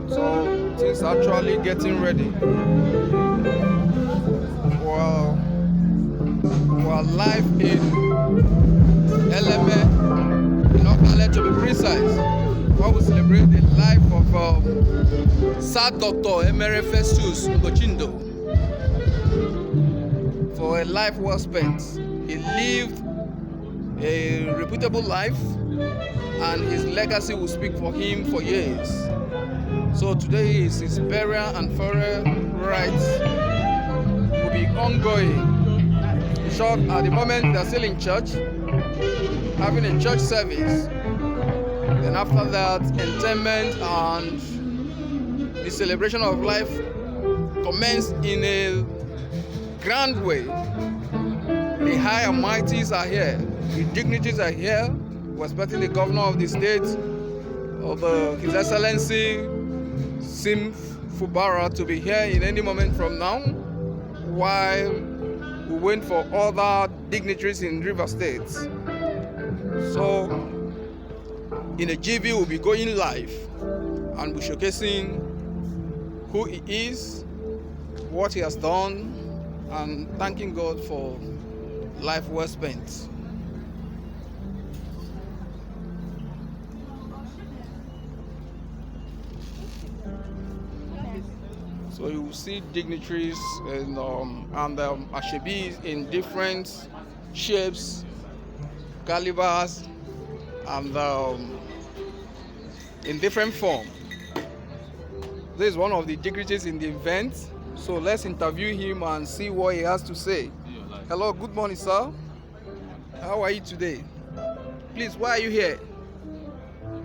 So things actually getting ready. Well, we're live in Eleme, in Okale to be precise. Where we celebrate the life of sad Dr. Emere Festus Ngochindo for a life well spent. He lived a reputable life, and his legacy will speak for him for years. So today is his burial and funeral rites will be ongoing. In short, at the moment they're still in church, having a church service. Then after that, interment and the celebration of life commenced in a grand way. The high and mighties are here, the dignitaries are here. We're expecting the governor of the state, His Excellency Sim Fubara, to be here in any moment from now, while we wait for other dignitaries in River State. So in a GV we'll be going live and we're showcasing who he is, what he has done, and thanking God for life well spent. So you will see dignitaries and ashebis in different shapes, calibers, and in different form. This is one of the dignitaries in the event. So let's interview him and see what he has to say. Hello, good morning, sir. How are you today? Please, why are you here?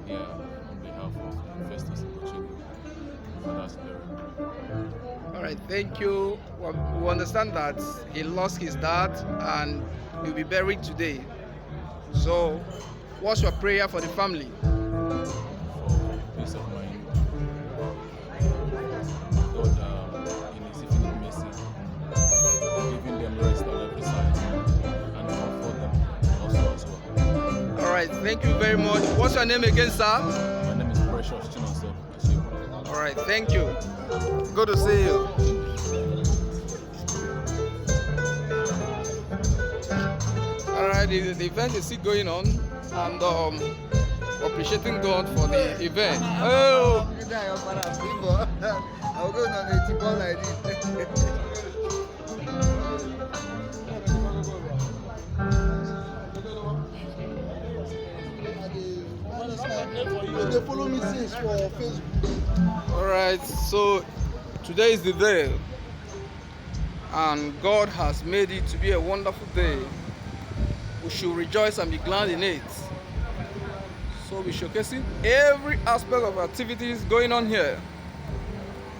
Yeah, on behalf of Festus Ngochindo, Father's burial. All right, thank you. We understand that he lost his dad and he'll be buried today. So, what's your prayer for the family? For peace of mind. God, in His infinite mercy, giving them rest on every side and comfort them also as well. All right, thank you very much. What's your name again, sir? My name is Precious Chinonso. All right, thank you. Good to see you. All right, the event is still going on, and appreciating God for the event. Oh! I'll go on a table like this. They follow me since for Facebook. All right, so today is the day, and God has made it to be a wonderful day. We should rejoice and be glad in it. So we're showcasing every aspect of activities going on here.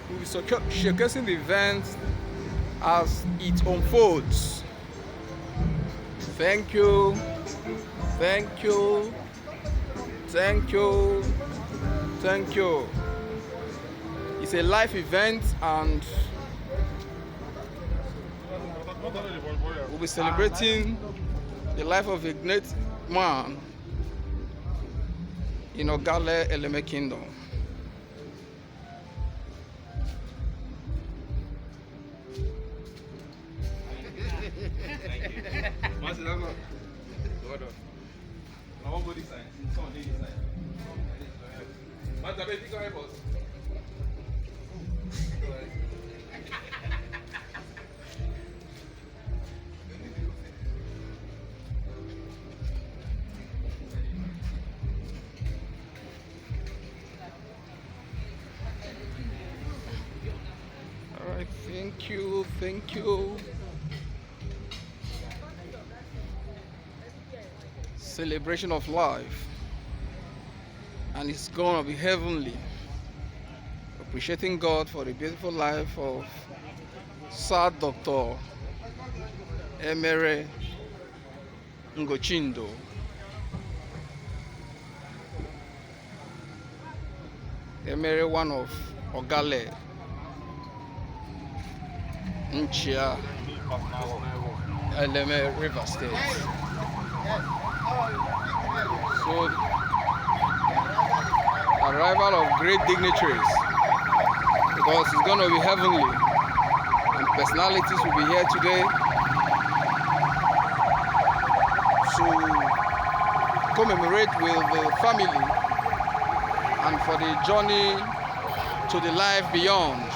We'll be showcasing the event as it unfolds. Thank you, thank you, thank you, thank you. It's a live event, and we'll be celebrating the life of a great man in Okale, Eleme Kingdom. All right, thank you, thank you. Celebration of life, and it's gonna be heavenly. Appreciating God for the beautiful life of sad Dr. Emere Ngochindo. Emere, one of Ogale, Nchia, Eleme, River State. So, arrival of great dignitaries because it's going to be heavenly. And personalities will be here today to commemorate with the family and for the journey to the life beyond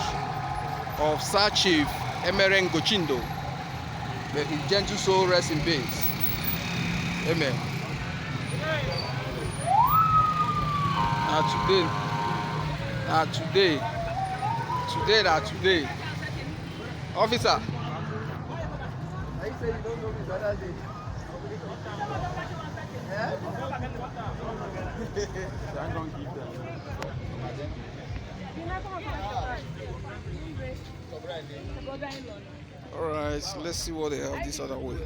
of Sir Chief Emere Ngochindo. May his gentle soul rest in peace. Amen. Today. Officer. I say you don't know me the other day. Don't give them. All right, let's see what they have this other way.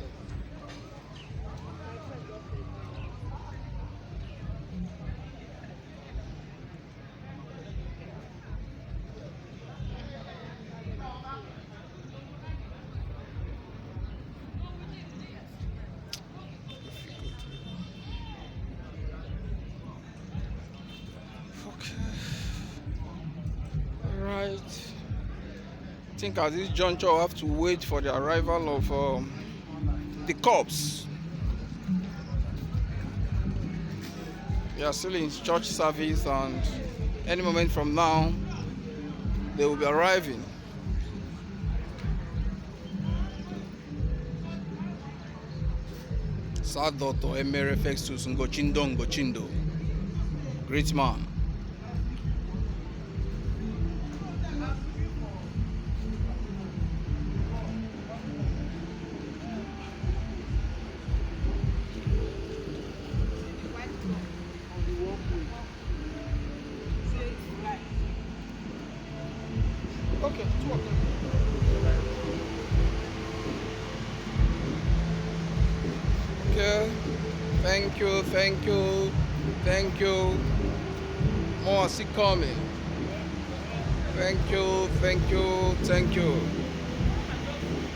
Right. I think at this juncture I have to wait for the arrival of the corpse. We are still in church service, and any moment from now they will be arriving. Sir Dr. Emere Festus Ngochindo, great man. Okay, 2 o'clock. Okay, thank you. More is coming. Thank you.